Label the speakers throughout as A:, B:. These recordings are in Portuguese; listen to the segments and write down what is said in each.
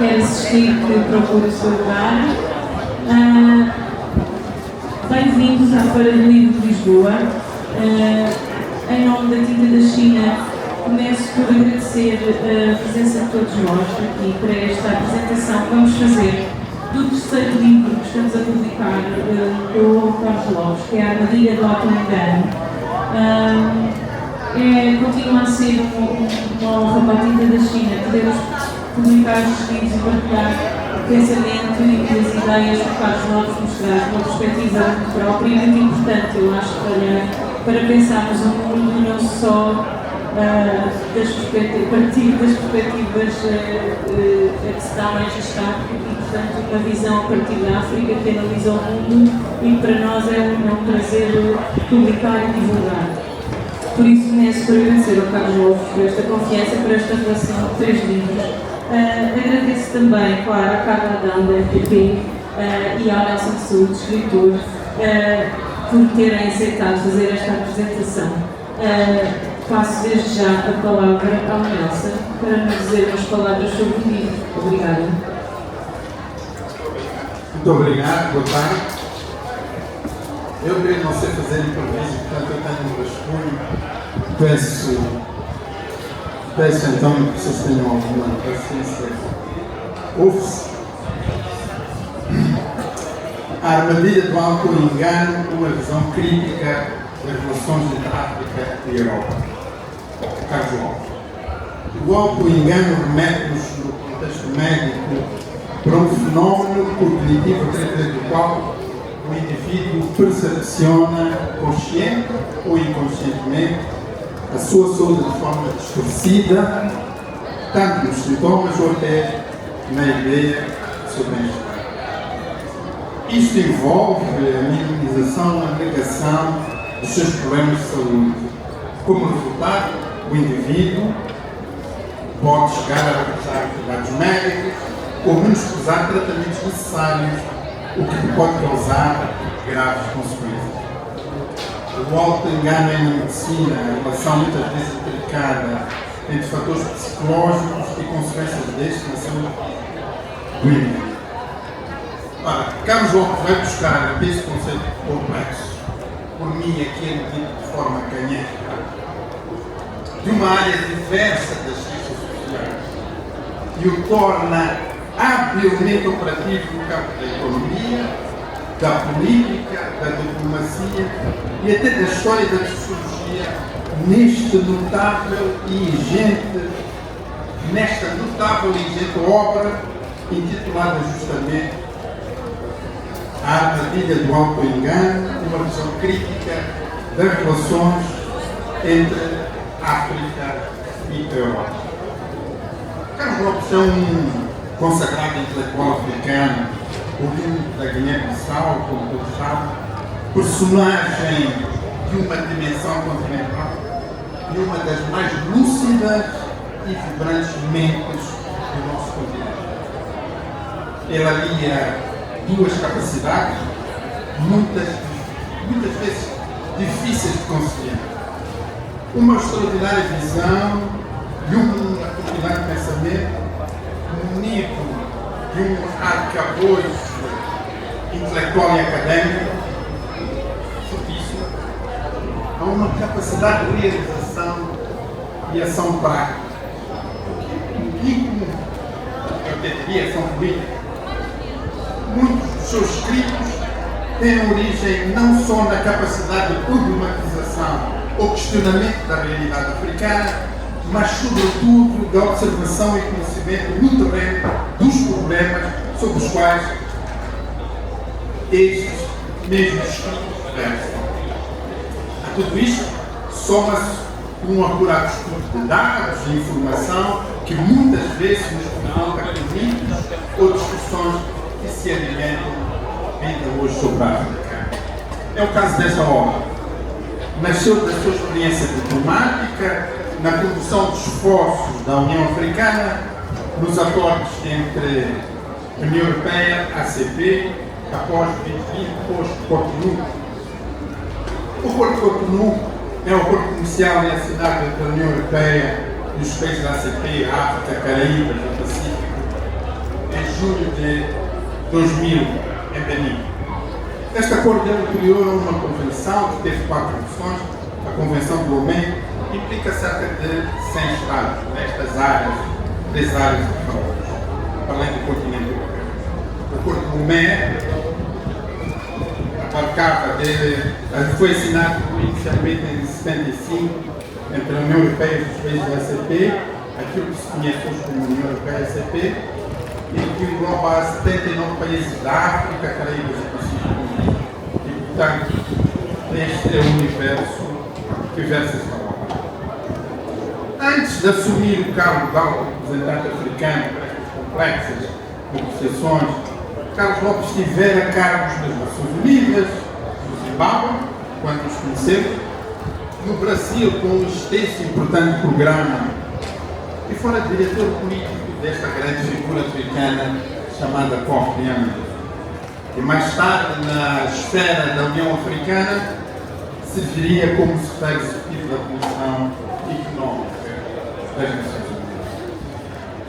A: quer assistir que procure o seu lugar. Bem-vindos à Feira do Livro de Lisboa. Em nome da Tinta da China, começo por agradecer a presença de todos nós aqui para esta apresentação que vamos fazer do terceiro livro que estamos a publicar do Carlos Lopes, que é A Armadilha do Autoengano. Continua a ser uma honra para a Tinta da China poder publicar os livros e partilhar o pensamento e as ideias que o Carlos Lopes nos traz, uma perspectiva muito própria e muito importante, eu acho, para pensarmos o mundo não só a partir das perspectivas a que se dá mais destaque e, portanto, uma visão a partir da África que analisa o mundo e para nós é um prazer publicar e divulgar. Por isso, começo por agradecer ao Carlos Lopes por esta confiança, por esta relação de 3 livros. Agradeço também, claro, a Carla Adão, da FTP, e ao Nelson de Souto, escritor, por terem aceitado fazer esta apresentação. Passo desde já a palavra ao Nelson para nos dizer umas palavras sobre o livro. Obrigada.
B: Muito obrigado, boa tarde. Eu não sei fazer improviso, portanto eu tenho um rascunho. Peço então que vocês tenham alguma paciência. Ouve-se. A Armadilha do Autoengano, uma visão crítica das relações entre África e Europa. Carlos Lopes. O autoengano remete-nos, no contexto médico, para um fenómeno cognitivo através do qual o indivíduo percepciona, consciente ou inconscientemente, a sua saúde de forma distorcida, tanto nos sintomas ou até na ideia do seu bem-estar. Isto envolve a minimização, a negação dos seus problemas de saúde. Como resultado, o indivíduo pode chegar a recusar cuidados médicos ou menosprezar tratamentos necessários, o que pode causar graves consequências. O autoengano na medicina, a relação muitas vezes intrincada entre fatores psicológicos e consequências destes na saúde do indivíduo. Ora, Carlos Lopes vai buscar esse conceito complexo, por mim aqui é dito de forma canhestra, de uma área diversa das ciências sociais e o torna habilmente operativo no campo da economia, da política, da diplomacia e até da história da sociologia nesta notável e ingente obra intitulada justamente A Armadilha do Autoengano, uma visão crítica das relações entre África e Europa. Carlos Lopes é um consagrado intelectual africano, oriundo da Guiné-Bissau, como todos sabem, personagem de uma dimensão continental e uma das mais lúcidas e vibrantes mentes do nosso continente. Ele alia 2 capacidades, muitas vezes difíceis de conseguir. Uma extraordinária visão e uma extraordinário pensamento munido de um arcabouço intelectual e académico fortíssimo, a uma capacidade de realização e ação prática. E eu diria ação política. Muitos dos seus escritos têm origem não só na capacidade de problematização ou questionamento da realidade africana, mas sobretudo da observação e conhecimento no terreno dos problemas sobre os quais estes mesmos escritos versam. A tudo isto soma-se um apurado estudo de dados e informação que muitas vezes nos confronta com mitos ou discussões que se alimentam ainda hoje sobre a África. É o caso desta obra. Nasceu da sua experiência diplomática, na condução dos esforços da União Africana, nos acordos entre a União Europeia, ACP, após 2020, pós-Cotonou. O Acordo de Cotonou é um acordo comercial e assinado entre a União Europeia e os países da ACP, África, Caraíbas e Pacífico, julho de 2000, em Benin. Este acordo é anterior a uma convenção que teve 4 versões. A Convenção de Lomé implica cerca de 100 estados nestas áreas, 3 áreas diferentes, para além do continente europeu. O acordo de Lomé foi assinado inicialmente em 75 entre a União Europeia e os países da ACP, aquilo que se conhece hoje como União Europeia e ACP, e que engloba 79 países da África, Caraíbas e Pacífico. E, portanto, este é o universo que versa esta obra. Antes de assumir o cargo de alto representante africano para estas complexas negociações, Carlos Lopes tivera cargos nas Nações Unidas, no Zimbábue, quando nos conhecemos, no Brasil com um extenso e importante programa, e fora diretor político desta grande figura africana chamada Kofi Annan. E mais tarde, na esfera da União Africana, serviria como secretário executivo da Comissão Económica das Nações Unidas.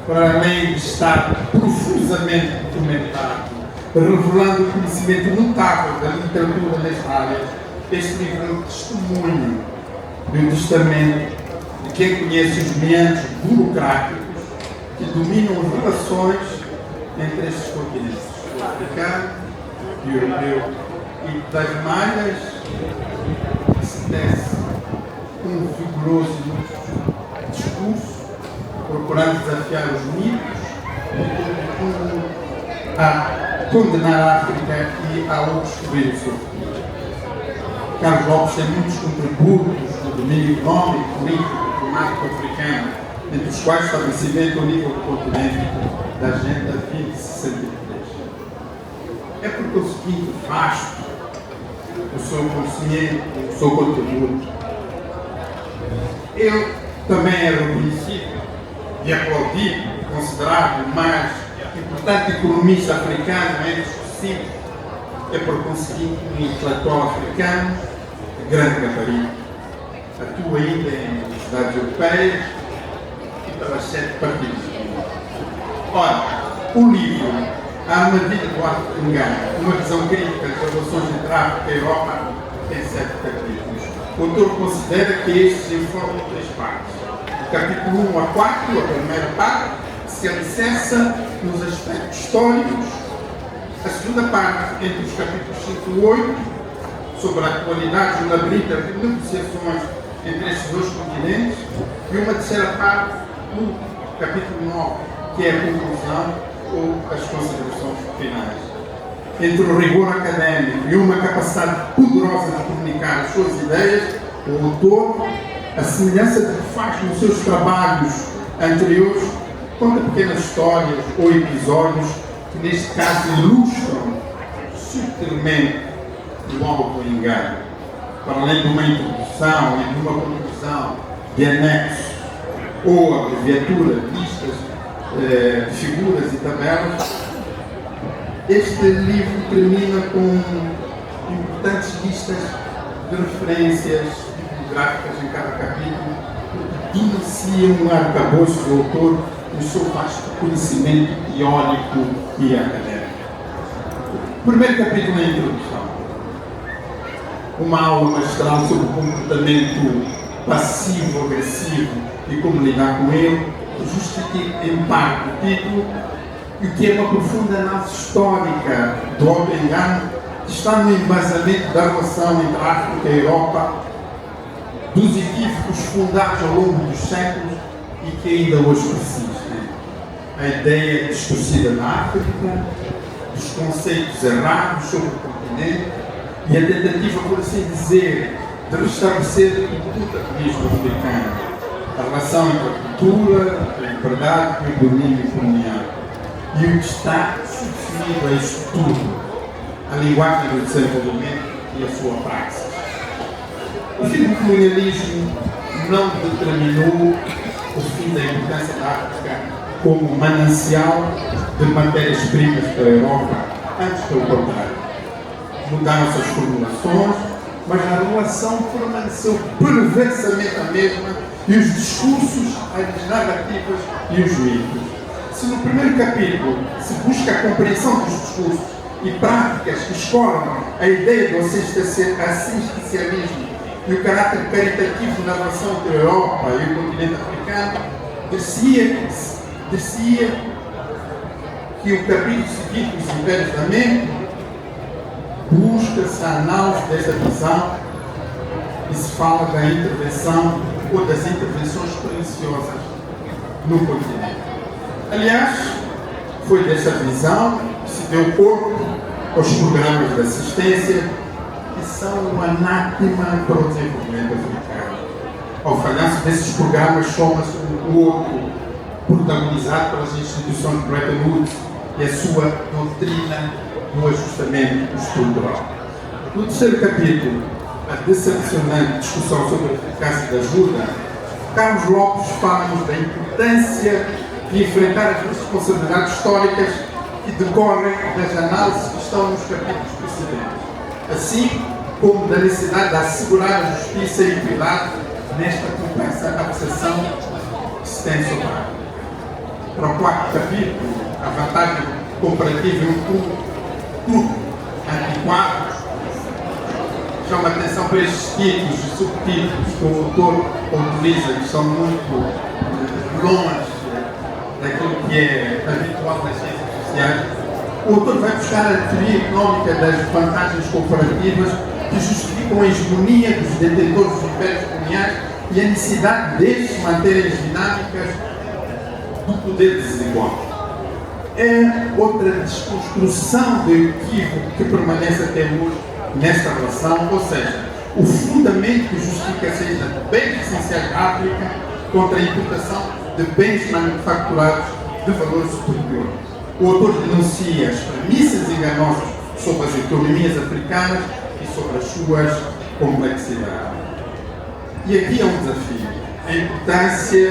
B: Para além de estar profusamente documentado, revelando um conhecimento notável da literatura nesta área, este livro é um testemunho de um testamento de quem conhece os meandros burocráticos que dominam as relações entre estes continentes, o africano e o europeu, e das malhas que se tece um vigoroso discurso, procurando desafiar os mitos, a condenar a África e a descobrir o seu futuro. Carlos Lopes tem muitos contributos no domínio económico, político, diplomático africano, entre os quais o estabelecimento ao nível do continente da Agenda 2063. É porque o seguinte vasto o seu conhecimento, o seu contributo. Ele também é reconhecido e aplaudido, considerado o mais importante economista africano entre os 5. É por conseguinte um intelectual africano de grande gabarito. Atua ainda em universidades europeias e pelas 7 partidas. Ora, o livro A Armadilha do Arco de Engano, uma visão crítica das relações entre a África e a Europa, tem 7 capítulos. O autor considera que estes se informam em 3 partes. O capítulo 1 a 4, a primeira parte, se alicerça nos aspectos históricos. A segunda parte, entre os capítulos 5 e 8, sobre a atualidade do labirinto de negociações entre estes 2 continentes, e uma terceira parte, no capítulo 9, que é a conclusão ou as considerações finais. Entre o rigor académico e uma capacidade poderosa de comunicar as suas ideias, o autor, a semelhança de que faz nos seus trabalhos anteriores, conta pequenas histórias ou episódios que, neste caso, ilustram subtilmente o auto-engano. Para além de uma introdução e de uma conclusão de anexo ou abreviatura de listas, figuras e tabelas, este livro termina com importantes listas de referências bibliográficas em cada capítulo, que iniciam um arcabouço do autor no seu vasto conhecimento teórico e académico. O primeiro capítulo é a introdução. Uma aula magistral sobre o comportamento passivo-agressivo e como lidar com ele, justifica em parte o título, e o que é uma profunda análise histórica do auto-engano que está no embasamento da relação entre a África e a Europa, dos equívocos fundados ao longo dos séculos e que ainda hoje persistem. A ideia distorcida da África, dos conceitos errados sobre o continente e a tentativa, por assim dizer, de restabelecer o protagonismo africano, a relação entre a cultura, a liberdade e o domínio colonial. E o que está subsumido a isto tudo, a linguagem do desenvolvimento e a sua praxis. O fim do colonialismo não determinou o fim da importância da África como manancial de matérias-primas para a Europa, antes pelo contrário. Mudaram-se as formulações, mas a relação permaneceu perversamente a mesma e os discursos, as narrativas e os mitos Se no primeiro capítulo se busca a compreensão dos discursos e práticas que escolam a ideia do assistencialismo e o caráter caritativo na relação entre a Europa e o continente africano, dir-se-ia que o capítulo seguinte, Os Impérios da Mente, busca-se a análise desta visão e se fala da intervenção ou das intervenções perniciosas no continente. Aliás, foi desta visão que se deu corpo aos programas de assistência que são um anátema para o desenvolvimento africano. Ao falhanço desses programas, soma-se um outro protagonizado pelas instituições de Bretton Woods e a sua doutrina do ajustamento estrutural. No terceiro capítulo, a decepcionante discussão sobre a eficácia da ajuda, Carlos Lopes fala-nos da importância de enfrentar as responsabilidades históricas que decorrem das análises que estão nos capítulos precedentes, assim como da necessidade de assegurar a justiça e a equidade nesta complexa apreciação que se tem sobre a área. Para o quarto capítulo, a vantagem comparativa em um antiquado, chama a atenção para estes títulos e subtítulos que o autor utiliza, que são muito longe daquilo que é habitual nas ciências sociais. O autor vai buscar a teoria económica das vantagens comparativas que justificam a hegemonia dos detentores dos impérios coloniais e a necessidade destes manterem as dinâmicas do poder desigual. É outra desconstrução do equívoco que permanece até hoje nesta relação, ou seja, o fundamento que justifica a saída de bens essenciais da África contra a importação de bens manufaturados de valor superior. O autor denuncia as premissas enganosas sobre as economias africanas e sobre as suas complexidades. E aqui é um desafio. A importância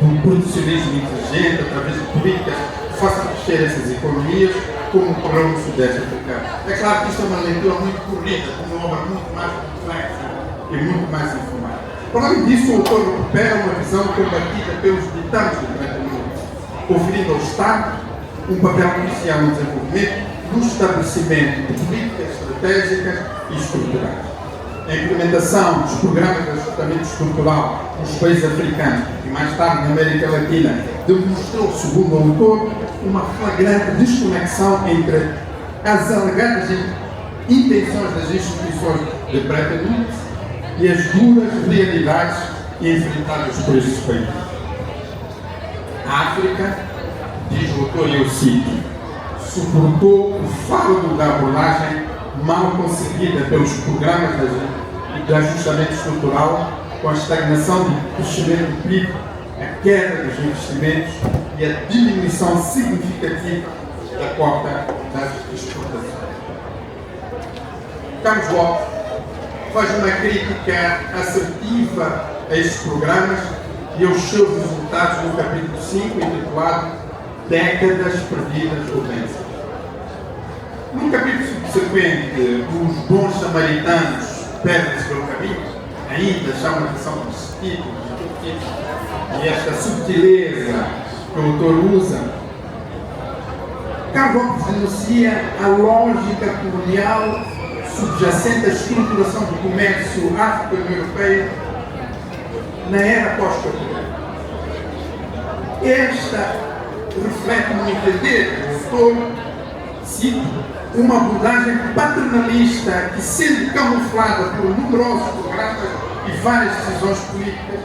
B: do protecionismo inteligente, através de políticas que façam crescer essas economias, como ocorreu no Sudeste africano. É claro que isto é uma leitura muito corrida, uma obra muito mais complexa e muito mais informal. Por além disso, o autor recupera uma visão combatida pelos ditames do Bretton Woods, conferindo ao Estado um papel crucial no desenvolvimento do estabelecimento de políticas estratégicas e estruturais. A implementação dos programas de ajustamento estrutural nos países africanos e mais tarde na América Latina demonstrou, segundo o autor, uma flagrante desconexão entre as alegadas intenções das instituições de Bretton Woods e as duras realidades enfrentadas por estes países. A África, diz o autor, e eu cito, suportou o fardo da abordagem mal conseguida pelos programas de ajustamento estrutural, com a estagnação do crescimento do PIB, a queda dos investimentos e a diminuição significativa da cota das exportações. Carlos Lopes faz uma crítica assertiva a estes programas e aos seus resultados no capítulo 5, intitulado Décadas Perdidas ou Vencidas. No capítulo subsequente, os bons samaritanos perdem-se pelo caminho, ainda chama a atenção para os títulos e esta subtileza que o autor usa. Carlos Lopes denuncia a lógica colonial subjacente à estruturação do comércio África-União Europeia na era pós-colonial. Esta reflete, no entender do autor, cito, uma abordagem paternalista que, sendo camuflada por numerosos programas e várias decisões políticas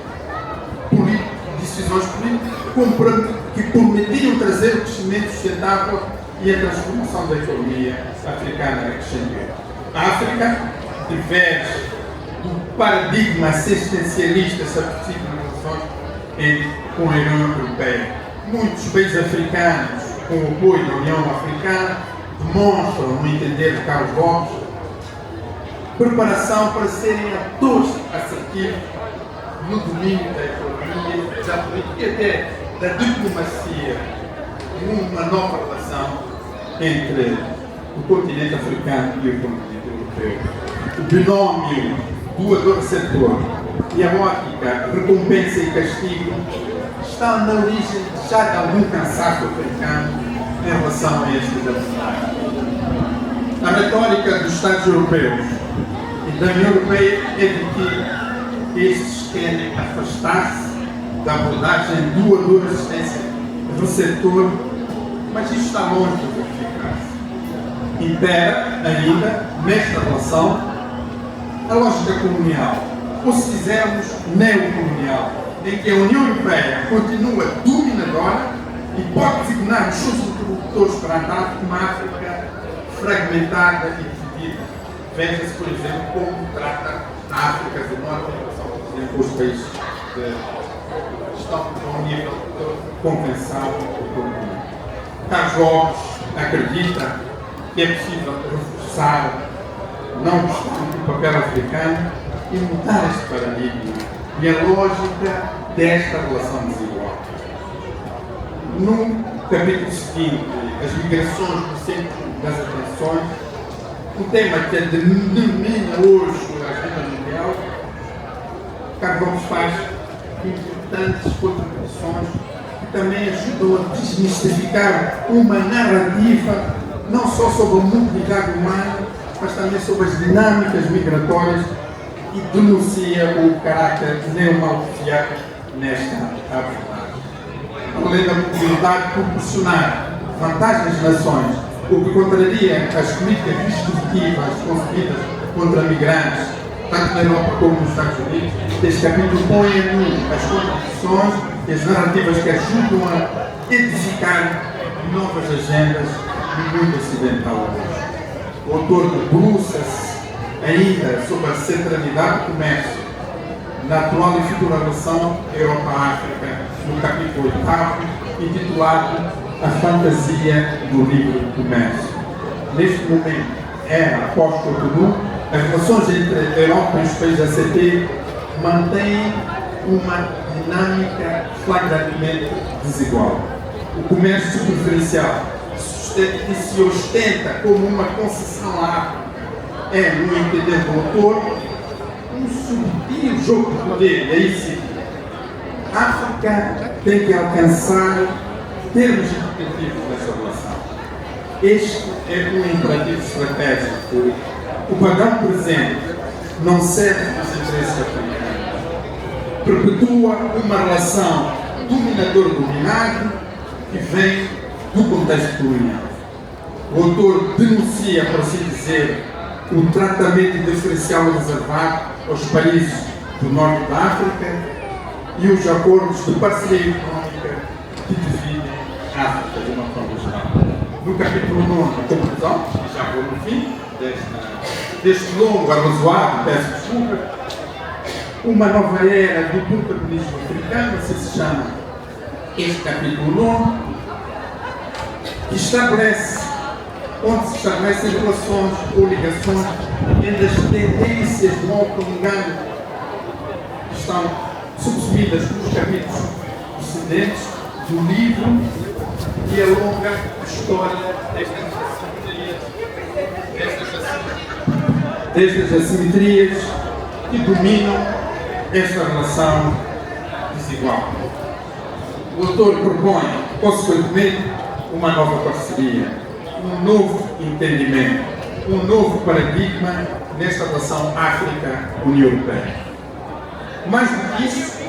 B: que prometiam trazer o crescimento sustentável e a transformação da economia africana acrescentou. A África diverge do paradigma assistencialista estabelecido nas relações com a União Europeia. Muitos países africanos, com o apoio da União Africana, demonstram, no entender de Carlos Lopes, preparação para serem atores assertivos no domínio da economia, da política e até da diplomacia, numa nova relação entre o continente africano e o continente europeu. O binómio doador-receptor e a ótica recompensa e castigo estão na origem já de algum cansaço africano em relação a estes abordagens. A retórica dos Estados europeus e da União Europeia é de que estes querem afastar-se da abordagem doador-assistência receptor, mas isto está longe de verificar-se. Impera ainda, nesta relação, a lógica colonial, ou se quisermos, neocolonial, em que a União Europeia continua dominadora e pode designar os seus interlocutores perante a África como uma África fragmentada e dividida. Veja-se, por exemplo, como trata a África do Norte em relação, por exemplo, aos países que estão a um nível de convenção econômica. Carlos Lopes acredita que é possível reforçar, não obstante o papel africano, e mudar este paradigma e a lógica desta relação desigual. No capítulo seguinte, as migrações no centro das atenções, um tema que domina hoje a agenda mundial, Carlos Lopes faz importantes contribuições que também ajudam a desmistificar uma narrativa não só sobre a mobilidade humana, mas também sobre as dinâmicas migratórias e denuncia o caráter neomalthusiano nesta abordagem. Além da mobilidade proporcionar vantagens às nações, o que contraria as políticas restritivas concebidas contra migrantes, tanto na Europa como nos Estados Unidos, este capítulo põe em nu as contradições e as narrativas que ajudam a edificar novas agendas no mundo ocidental hoje. O autor debruça-se ainda sobre a centralidade do comércio na atual e futura relação Europa-África, no capítulo 8, intitulado A Fantasia do Livre Comércio. Neste momento, após Cotonou, as relações entre a Europa e os países ACP mantêm uma dinâmica flagrantemente desigual. O comércio preferencial que se ostenta como uma concessão à África é, no entender do autor, um subtil jogo de poder. E aí sim, a África tem que alcançar termos educativos nessa relação. Este é um imperativo estratégico. O padrão presente não serve aos interesses africanos. Perpetua uma relação dominador-dominado que vem do contexto colonial. O autor denuncia, por assim dizer, o tratamento diferencial reservado aos países do norte da África e os acordos de parceria económica que dividem a África de uma forma geral. No capítulo 9, a conclusão, já vou no fim deste longo arrazoado, peço desculpa, uma nova era do protagonismo africano, assim se chama este capítulo 9, que estabelece onde se estabelecem relações ou ligações entre as tendências do neocolonialismo que estão subsumidas nos capítulos precedentes do livro e a longa história destas assimetrias que dominam esta relação desigual. O autor propõe, consequentemente, uma nova parceria, um novo entendimento, um novo paradigma nesta relação África-União Europeia. Mais do que isso,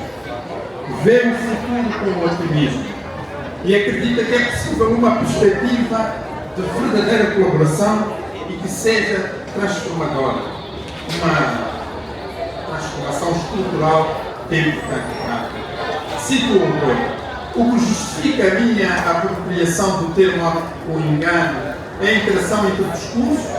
B: vê o futuro com otimismo e acredita que é possível uma perspectiva de verdadeira colaboração e que seja transformadora, uma transformação estrutural democrática. Cito o autor. O que justifica a minha apropriação do termo o engano é a interação entre o discurso,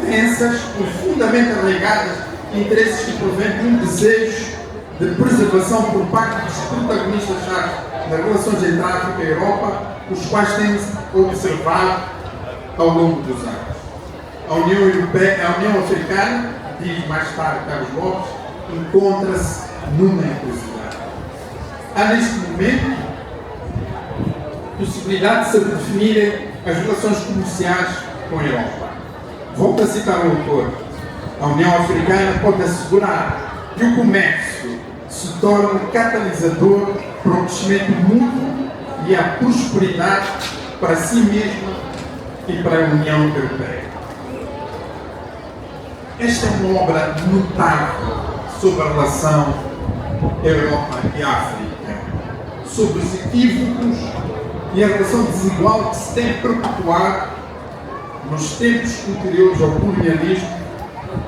B: crenças profundamente arraigadas e interesses que provêm de um desejo de preservação por parte dos protagonistas-chave das relações entre a África e a Europa, os quais temos observado ao longo dos anos. A União Europeia, a União Africana, diz mais tarde Carlos Lopes, encontra-se numa encruzilhada. Há neste momento possibilidade de se definirem as relações comerciais com a Europa. Volto a citar o autor. A União Africana pode assegurar que o comércio se torne catalisador para o crescimento mútuo e a prosperidade para si mesmo e para a União Europeia. Esta é uma obra notável sobre a relação Europa e África, sobre os equívocos e a relação desigual que se tem perpetuado nos tempos anteriores ao colonialismo,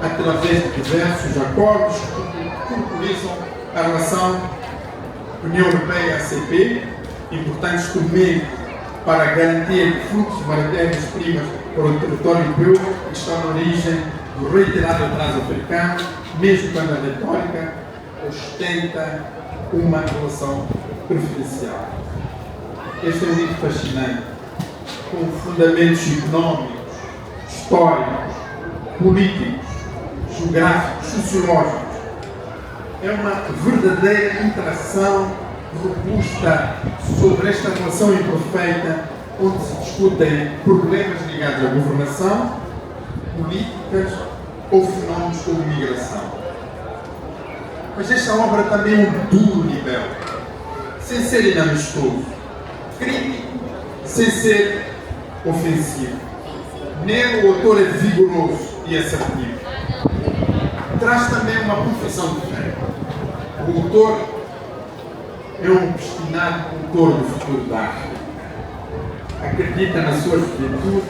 B: através de diversos acordos que concretizam a relação União Europeia-ACP, importantes também para garantir fluxos de matérias-primas para o território europeu, que estão na origem do reiterado atraso africano, mesmo quando a retórica ostenta uma relação preferencial. Este é um livro fascinante, com fundamentos económicos, históricos, políticos, geográficos, sociológicos. É uma verdadeira interação robusta sobre esta relação imperfeita, onde se discutem problemas ligados à governação, políticas ou fenómenos como migração. Mas esta obra também é um duro nível, sem ser inamistoso, crítico, sem ser ofensivo. Nele o autor é vigoroso e assertivo. Traz também uma confissão de fé. O autor é um obstinado autor do futuro da África. Acredita na sua juventude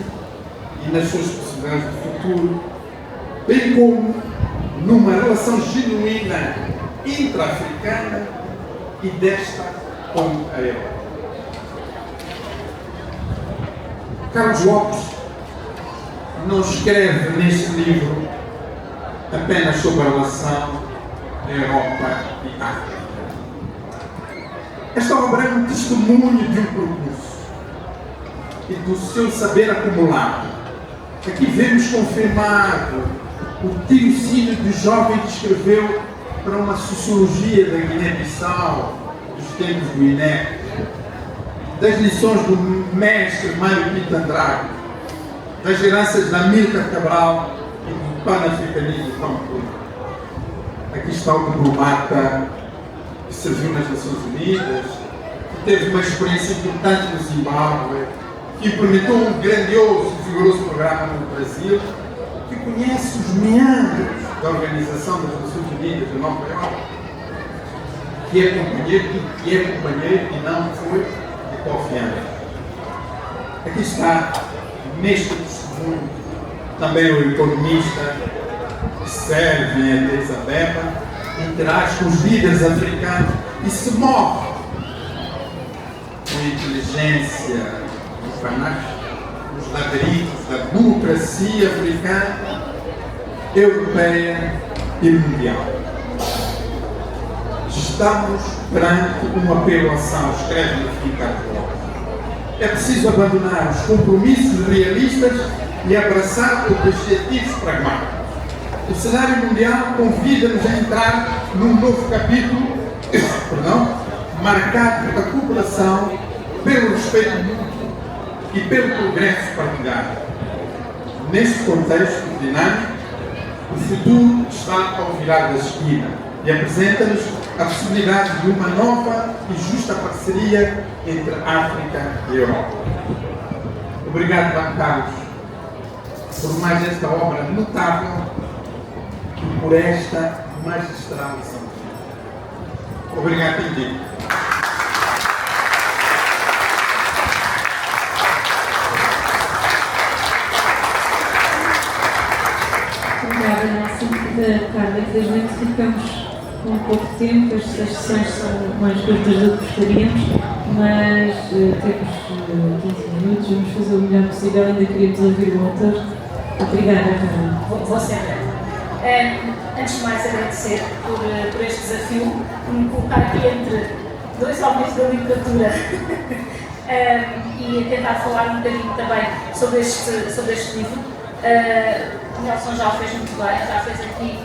B: e nas suas possibilidades de futuro, bem como numa relação genuína intra-africana e desta com a Europa. Carlos Lopes não escreve neste livro apenas sobre a relação Europa e África. Esta obra é um testemunho de um percurso e do seu saber acumulado. Aqui vemos confirmado o tirocínio de jovem que escreveu para uma sociologia da Guiné-Bissau, dos tempos do INEP, das lições do mestre Mário Pinto Andrade, das heranças da Amílcar Cabral e do panafricanismo Campos. Aqui está o diplomata que serviu nas Nações Unidas, que teve uma experiência importante no Zimbábue, que implementou um grandioso e vigoroso programa no Brasil, que conhece os meandros da Organização das Nações Unidas de Nova Iorque, que é companheiro e não foi de Kofi Annan. Aqui está, neste testemunho, também o economista que serve em Addis Abeba, interage com os líderes africanos e se move com inteligência do panache, nos labirintos da burocracia africana, europeia e mundial. Estamos perante um apelo à ação, escreve Ricardo Lopes. É preciso abandonar os compromissos realistas e abraçar objetivos pragmáticos. O cenário mundial convida-nos a entrar num novo capítulo, marcado pela cooperação, pelo respeito mútuo e pelo progresso partilhado. Neste contexto dinâmico, o futuro está ao virar da esquina e apresenta-nos a possibilidade de uma nova e justa parceria entre África e Europa. Obrigado, Juan Carlos, por mais esta obra notável e por esta magistral lição. Obrigado, Pedro.
A: Obrigada, Nelson. Carla, infelizmente ficamos com pouco tempo, as sessões são mais curtas do que gostaríamos, mas temos 15 minutos, vamos fazer o melhor possível, ainda queríamos ouvir o autor. Obrigada, Carla.
C: Vou ser breve. Antes de mais, agradecer por este desafio, por me colocar aqui entre dois homens da literatura e tentar falar um bocadinho também sobre este livro. O Nelson já o fez muito bem, já fez aqui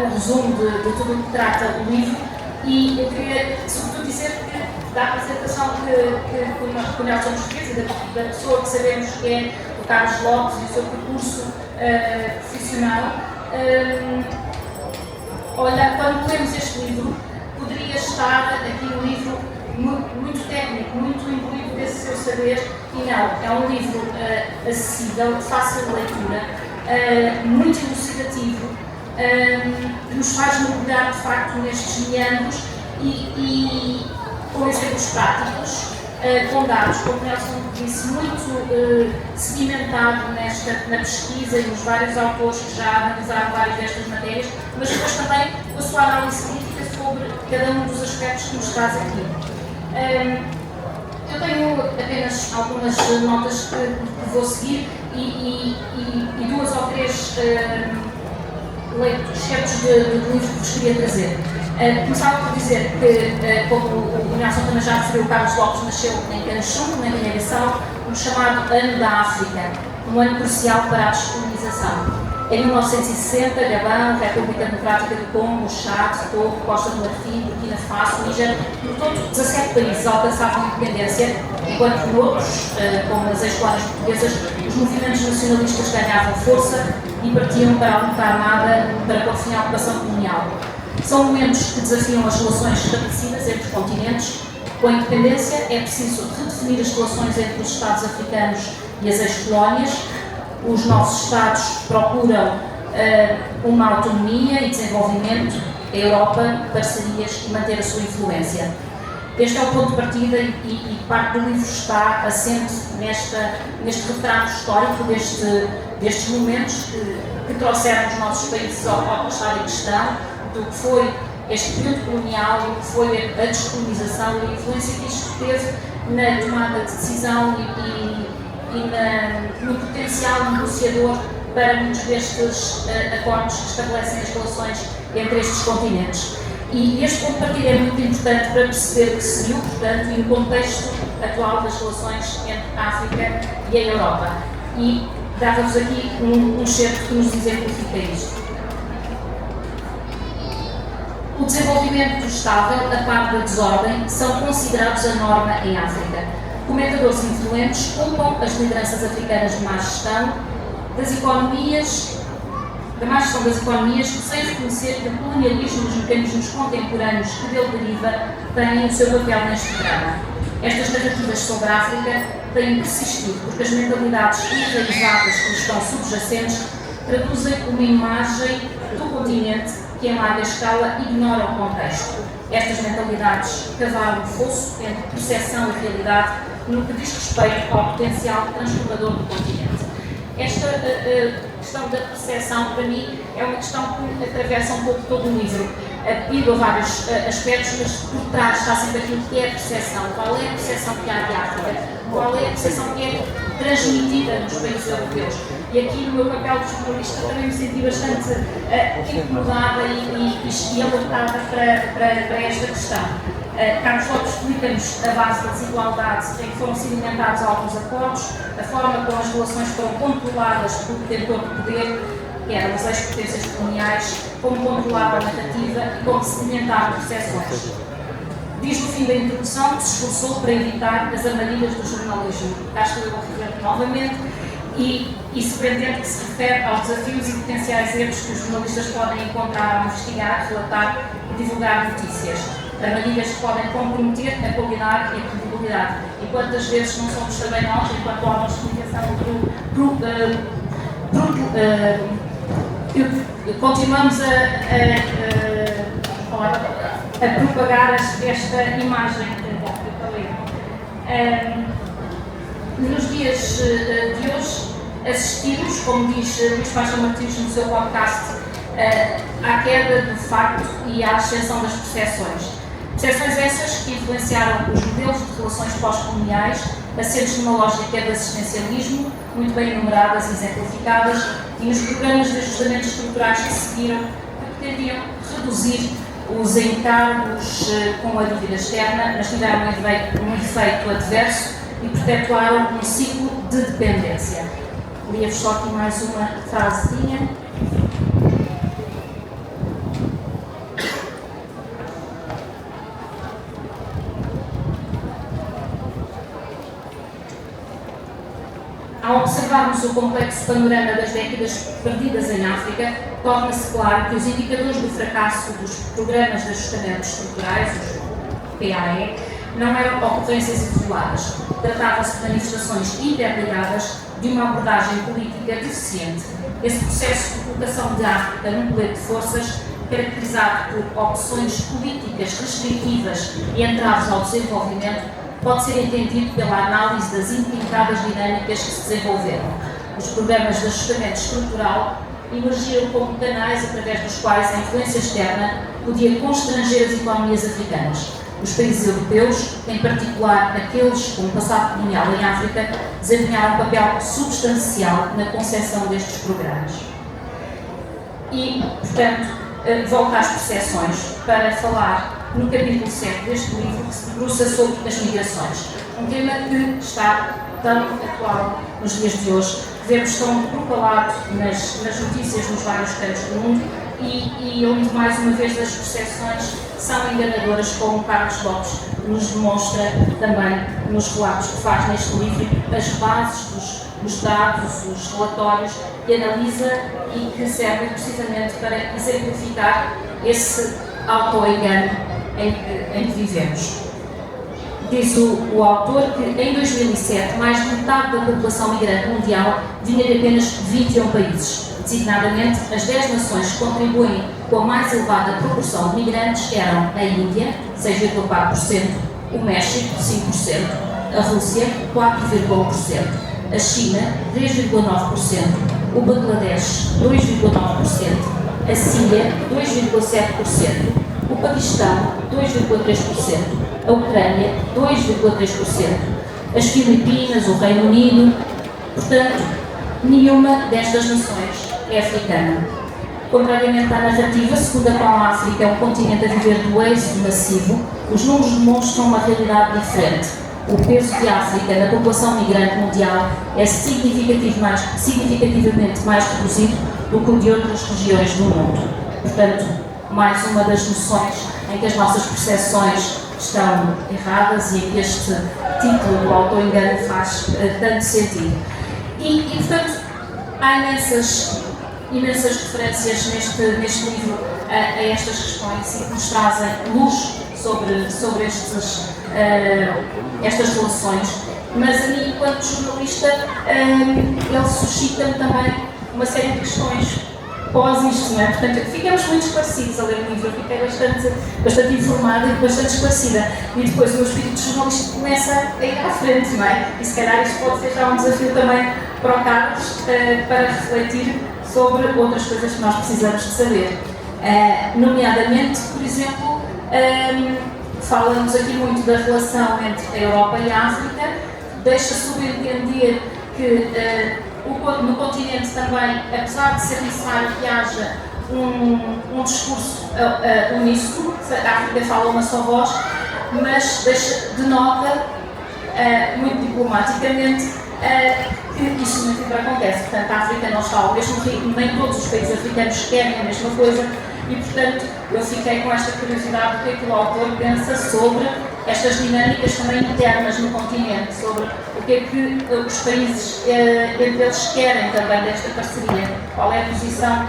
C: um resumo de tudo o que trata o livro e eu queria sobretudo dizer que da apresentação que o Nelson nos fez e da pessoa que sabemos que é o Carlos Lopes e o seu percurso profissional, olha, quando lemos este livro, poderia estar aqui um livro saber, e não, é um livro acessível, de fácil leitura, muito elucidativo, que nos faz mergulhar de facto nestes meandros e com exemplos práticos, com dados, como o Nelson disse, muito sedimentado na pesquisa e nos vários autores que já analisaram várias destas matérias, mas depois também com a sua análise crítica sobre cada um dos aspectos que nos traz aqui. Eu tenho apenas algumas notas que vou seguir e duas ou três certos de livro que vos queria trazer. Começava por dizer que, como o Nelson também já referiu, o Carlos Lopes nasceu em Canchum, na Guiné-Bissau, no chamado Ano da África, um ano crucial para a descolonização. Em 1960, Gabão, República Democrática do Congo, Chad, Togo, Costa do Marfim, Burkina Faso, Níger, no todo 17 países alcançavam a independência, enquanto noutros, como nas ex-colónias portuguesas, os movimentos nacionalistas ganhavam força e partiam para a luta armada para pôr fim à ocupação colonial. São momentos que desafiam as relações estabelecidas entre os continentes. Com a independência é preciso redefinir as relações entre os Estados africanos e as ex-colónias. Os novos Estados procuram uma autonomia e desenvolvimento, a Europa, parcerias e manter a sua influência. Este é o ponto de partida e parte do livro está assente neste retrato histórico destes momentos que trouxeram os nossos países ao estado em questão, do que foi este período colonial, do que foi a descolonização e a influência que isto teve na tomada de decisão e no potencial negociador para muitos destes acordos que estabelecem as relações entre estes continentes. E este ponto de partida é muito importante para perceber o que se viu, portanto, e o contexto atual das relações entre a África e a Europa. E dava-vos aqui um certo que nos exemplifica isto. O desenvolvimento do estável, a par da desordem, são considerados a norma em África. Comentadores influentes culpam as lideranças africanas de má gestão das economias, sem reconhecer que o colonialismo e os mecanismos contemporâneos que dele deriva têm o seu papel neste drama. Estas narrativas sobre a África têm persistido porque as mentalidades enraizadas que estão subjacentes traduzem uma imagem do continente que em larga escala ignora o contexto. Estas mentalidades cavaram um fosso entre percepção e realidade no que diz respeito ao potencial transformador do continente. Esta questão da percepção, para mim, é uma questão que atravessa um pouco todo o livro. Ido a vários aspectos, mas por trás está sempre aquilo que é a percepção. Qual é a percepção que há de África? Qual é a percepção que é transmitida nos países europeus? E aqui, no meu papel de jornalista, também me senti bastante incomodada e alertada para esta questão. Carlos Lopes explica-nos a base da desigualdade em que foram sedimentados alguns acordos, a forma como as relações foram controladas pelo detentor de poder, que eram as ex-potências coloniais, como controlavam a narrativa e como sedimentaram percepções. Diz no fim da introdução que se esforçou para evitar as armadilhas do jornalismo. Cá estou eu a rever novamente e surpreendente que se refere aos desafios e potenciais erros que os jornalistas podem encontrar ao investigar, relatar e divulgar notícias. Armadilhas que podem comprometer a qualidade e a credibilidade. E quantas vezes não somos também nós, enquanto órgãos de comunicação, continuamos a propagar esta imagem. Nos dias de hoje assistimos, como diz Luís Faixa Martins no seu podcast, à queda do facto e à ascensão das percepções. Percepções essas que influenciaram os modelos de relações pós-coloniais, assentes numa lógica de assistencialismo, muito bem enumeradas e exemplificadas, e nos programas de ajustamento estruturais que seguiram, que pretendiam reduzir os encargos com a dívida externa, mas tiveram um efeito adverso e perpetuaram um ciclo de dependência. Lia-vos só aqui mais uma frasezinha. Ao observarmos o complexo panorama das décadas perdidas em África, torna-se claro que os indicadores do fracasso dos programas de ajustamento estruturais, os PAE, não eram ocorrências isoladas. Tratavam-se de manifestações interligadas de uma abordagem política deficiente. Esse processo de colocação de África num colete de forças, caracterizado por opções políticas restritivas e entraves ao desenvolvimento, pode ser entendido pela análise das intrincadas dinâmicas que se desenvolveram. Os programas de ajustamento estrutural emergiram como canais através dos quais a influência externa podia constranger as economias africanas. Os países europeus, em particular aqueles com um passado colonial em África, desempenharam um papel substancial na concepção destes programas. E, portanto, volto às percepções para falar no capítulo 7 deste livro, que se debruça sobre as migrações. Um tema que está tão atual nos dias de hoje, vemos tão propalado nas notícias nos vários cantos do mundo e onde, mais uma vez, as percepções são enganadoras, como Carlos Lopes nos demonstra também nos relatos que faz neste livro, as bases dos dados, os relatórios que analisa e que servem precisamente para exemplificar esse auto-engano em que vivemos. Diz o autor que em 2007 mais de metade da população migrante mundial vinha de apenas 21 países. Designadamente, as 10 nações que contribuem com a mais elevada proporção de migrantes eram a Índia, 6,4%, o México, 5%, a Rússia, 4,1%, a China, 3,9%, o Bangladesh, 2,9%, a Síria, 2,7%, o Paquistão, 2,3%, a Ucrânia, 2,3%, as Filipinas, o Reino Unido. Portanto, nenhuma destas nações é africana. Contrariamente à narrativa segundo a qual a África é um continente a viver do êxodo massivo, os números demonstram uma realidade diferente. O peso de África na população migrante mundial é significativamente mais reduzido do que o de outras regiões do mundo. Portanto, mais uma das noções em que as nossas percepções estão erradas e em que este título do auto-engano faz tanto sentido. E portanto, há imensas referências neste livro a estas questões e que nos trazem luz sobre estas relações. Mas a mim, enquanto jornalista, ele suscita-me também uma série de questões pós isto, não é? Portanto, ficamos muito esclarecidos a ler o livro, eu fiquei bastante informada e bastante esclarecida. E depois o meu espírito de jornalista começa a ir à frente, não é? E se calhar isto pode ser já um desafio também para o Carlos, para refletir sobre outras coisas que nós precisamos de saber. Nomeadamente, por exemplo, fala-nos aqui muito da relação entre a Europa e a África, deixa subentender que no continente também, apesar de ser necessário que haja um discurso uníssono, a África fala uma só voz, mas denota muito diplomaticamente que isso nem sempre acontece. Portanto, a África não está ao mesmo ritmo, nem todos os países africanos querem a mesma coisa e, portanto, eu fiquei com esta curiosidade do que o autor pensa sobre estas dinâmicas também internas no continente, sobre o que é que os países entre eles querem também desta parceria, qual é a posição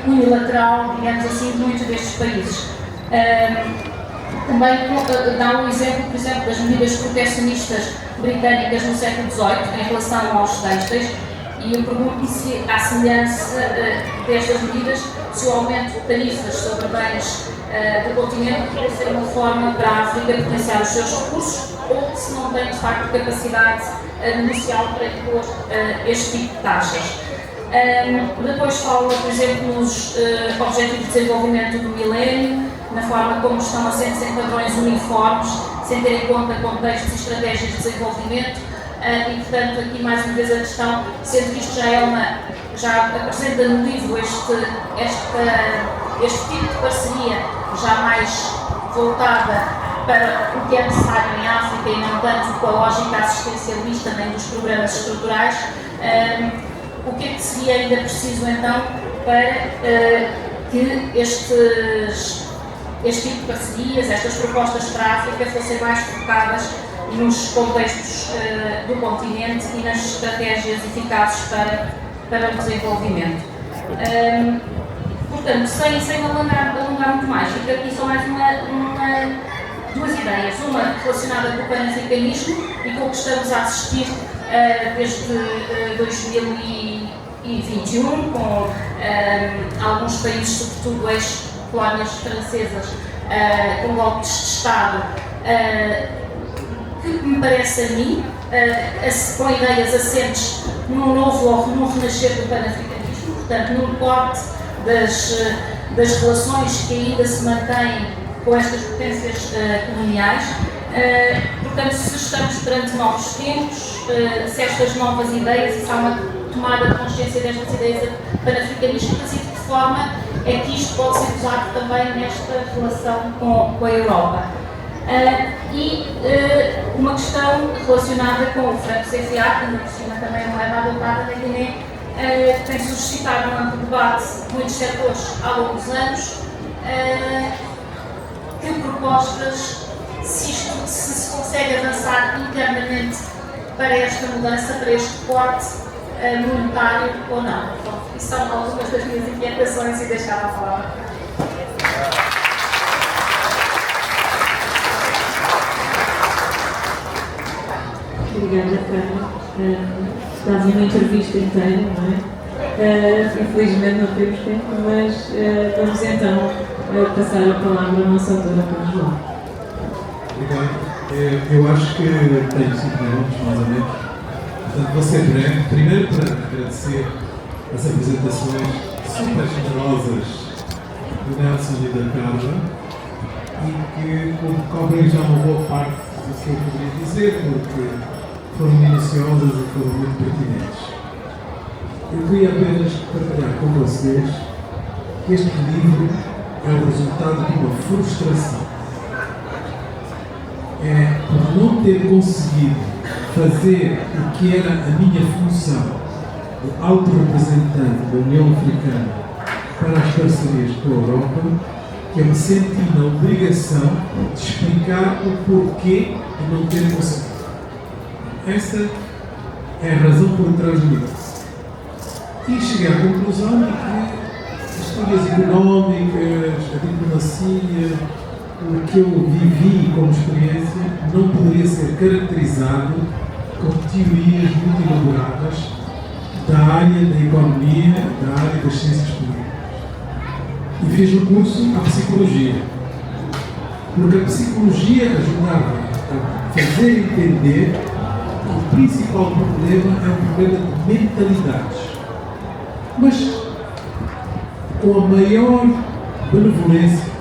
C: unilateral, digamos assim, de muitos destes países. Também dá um exemplo, por exemplo, das medidas protecionistas britânicas no século XVIII em relação aos têxteis, e eu pergunto-me se, à semelhança destas medidas, se o aumento de tarifas sobre bens do continente pode ser uma forma para a África potenciar os seus recursos ou se não tem, de facto, capacidade negocial para impor este tipo de taxas. Depois fala, por exemplo, nos Objetivos de Desenvolvimento do Milénio, na forma como estão assentes em padrões uniformes, sem ter em conta contextos e estratégias de desenvolvimento. E, portanto, aqui mais uma vez a questão, sendo que isto já apresenta no livro este tipo de parceria já mais voltada para o que é necessário em África e não tanto com a lógica assistencialista nem dos programas estruturais, o que é que seria ainda preciso então para que este tipo de parcerias, estas propostas para a África fossem mais focadas nos contextos do continente e nas estratégias eficazes para o desenvolvimento. Portanto, sem alongar muito mais, fica aqui só mais duas ideias. ideias, uma relacionada com o panafricanismo e com o que estamos a assistir desde 2021, com alguns países, sobretudo ex-colónias francesas, com golpes de Estado, que me parece a mim, com ideias assentes num novo ou num renascer do panafricanismo, portanto, num corte das relações que ainda se mantêm com estas potências coloniais. Portanto, se estamos perante novos tempos, se estas novas ideias, e se há uma tomada de consciência destas ideias panafricanistas, e de que forma é que isto pode ser usado também nesta relação com a Europa. Uma questão relacionada com o Franco CFA, que por cima também é moeda adotada na Guiné, tem suscitado um amplo debate de muitos setores há alguns anos. Que propostas, se se consegue avançar internamente para esta mudança, para este corte monetário ou não? E são algumas das minhas inquietações e deixava a palavra.
A: Obrigada, Carla. Dás uma entrevista inteira, não é? Infelizmente não temos tempo, mas vamos então passar a palavra à nossa autora, para João.
D: Obrigado. Eu acho que tenho 5 minutos, mais ou menos. Portanto, vou ser breve. Primeiro, para agradecer as apresentações super generosas do Nelson e da Carla, e que cobrem já uma boa parte do que eu poderia dizer, porque foram minuciosas e foram muito pertinentes. Eu queria apenas partilhar com vocês que este livro é o resultado de uma frustração. É por não ter conseguido fazer o que era a minha função de alto representante da União Africana para as parcerias com a Europa, que eu me senti na obrigação de explicar o porquê de não ter conseguido. Essa é a razão por trás do livro. E cheguei à conclusão de que as histórias económicas, a diplomacia, o que eu vivi como experiência, não poderia ser caracterizado como teorias muito elaboradas da área da economia, da área das ciências políticas. E fiz um curso à psicologia, porque a psicologia ajudava a fazer entender que o principal problema é um problema de mentalidades. Mas, com a maior benevolência,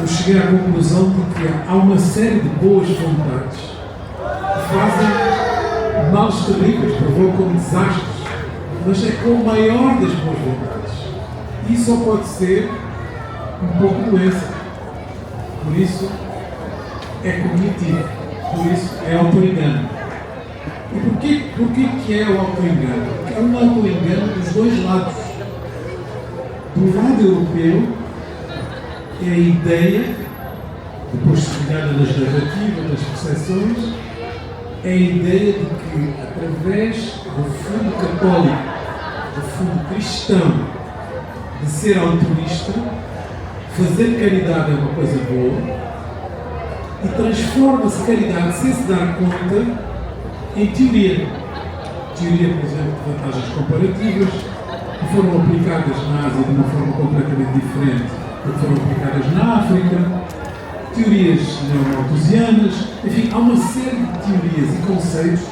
D: eu cheguei à conclusão de que há uma série de boas vontades que fazem males terríveis, provocam desastres, mas é com a maior das boas vontades. E só pode ser um pouco doença. Por isso, é cognitivo. Por isso, é auto-engano. E porquê que é o auto-engano? Porque é um auto-engano dos dois lados. Do lado europeu, é a ideia, depois sublinhada nas narrativas, nas percepções, é a ideia de que, através do fundo católico, do fundo cristão, de ser altruísta, fazer caridade é uma coisa boa, e transforma-se caridade, sem se dar conta, em teoria. Teoria, por exemplo, de vantagens comparativas, que foram aplicadas na Ásia de uma forma completamente diferente do que foram aplicadas na África, teorias neomalthusianas, enfim, há uma série de teorias e conceitos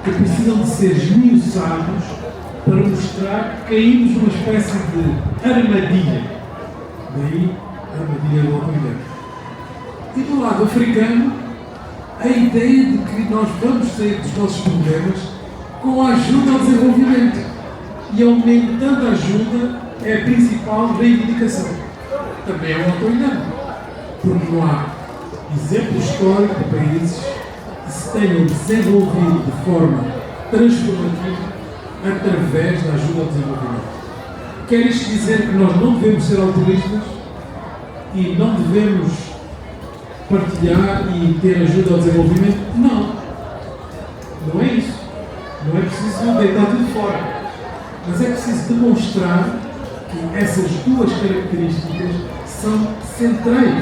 D: que precisam de ser esmiuçados para mostrar que caímos numa espécie de armadilha. Daí, a armadilha do auto-engano. E do lado africano, a ideia de que nós vamos sair dos nossos problemas com a ajuda ao desenvolvimento. E aumentando a ajuda é a principal reivindicação. Também é um auto-engano. Porque não há exemplo histórico de países que se tenham desenvolvido de forma transformativa através da ajuda ao desenvolvimento. Quer isto dizer que nós não devemos ser altruístas e não devemos partilhar e ter ajuda ao desenvolvimento? Não. Não é isso. Não é preciso deitar tudo fora. Mas é preciso demonstrar que essas duas características são centrais.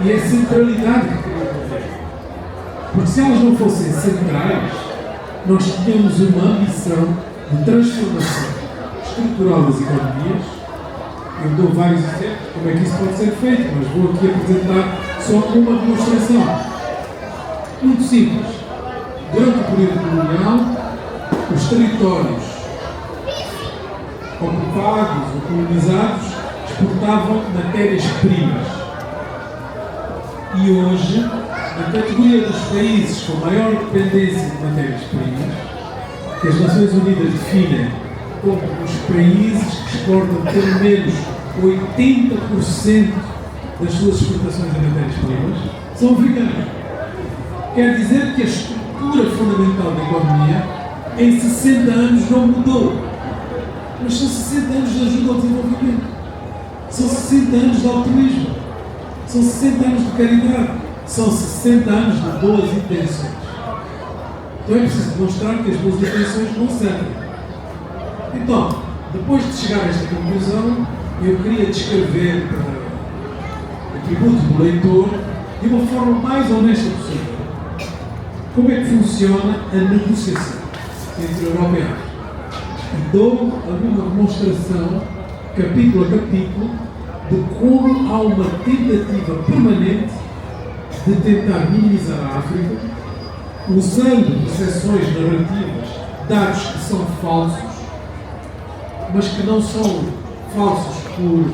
D: E é a centralidade que queria fazer. Porque se elas não fossem centrais, nós tínhamos uma ambição de transformação estrutural das economias. Eu dou vários exemplos como é que isso pode ser feito, mas vou aqui apresentar só uma demonstração. Muito simples. Durante o período colonial, os territórios ocupados ou colonizados exportavam matérias-primas. E hoje, na categoria dos países com maior dependência de matérias-primas, que as Nações Unidas definem como os países que exportam pelo menos 80% das suas exportações de matérias-primas, são africanos. Quer dizer que a estrutura fundamental da economia em 60 anos não mudou. Mas são 60 anos de ajuda ao desenvolvimento. São 60 anos de altruísmo. São 60 anos de caridade. São 60 anos de boas intenções. Então é preciso demonstrar que as boas intenções não servem. Então, depois de chegar a esta conclusão, eu queria descrever para o tributo do leitor de uma forma mais honesta possível como é que funciona a negociação entre a Europa e a África. E dou alguma demonstração, capítulo a capítulo, de como há uma tentativa permanente de tentar minimizar a África, usando percepções narrativas, dados que são falsos, mas que não são falsos por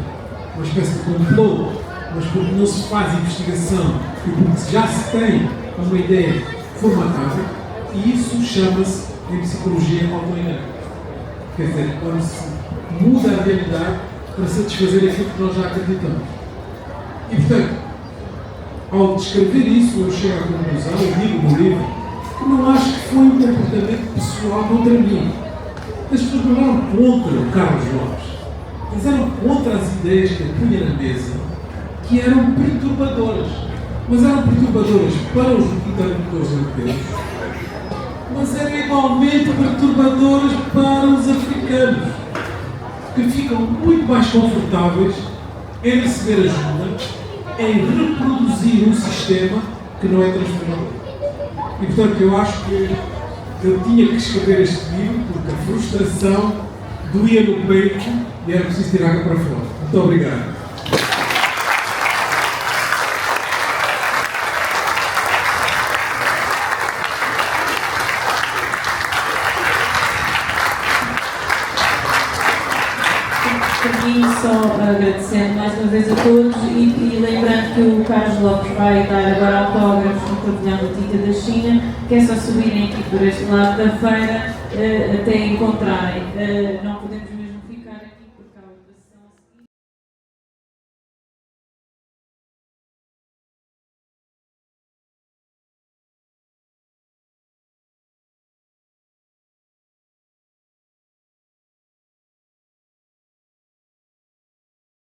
D: uma espécie de complô, mas porque não se faz investigação e porque já se tem uma ideia formatada, e isso chama-se, em psicologia, autoengano. Quer dizer, quando se muda a realidade para satisfazer aquilo que nós já acreditamos. E, portanto, ao descrever isso, eu chego à conclusão, eu digo no livro, que não acho que foi um comportamento pessoal contra mim. As pessoas não eram contra o Carlos Lopes. Eles eram contra as ideias que eu punha na mesa, que eram perturbadoras. Mas eram perturbadoras para os interlocutores europeus, mas eram igualmente perturbadoras para os africanos, que ficam muito mais confortáveis em receber ajuda, em reproduzir um sistema que não é transformador. E, portanto, eu acho que eu tinha que escrever este livro porque a frustração doía no peito e era preciso tirar água para fora. Muito obrigado.
A: Só agradecendo mais uma vez a todos e lembrando que o Carlos Lopes vai dar agora autógrafos no pavilhão da Tinta da China, que é só subirem aqui por este lado da feira até encontrarem. Não podemos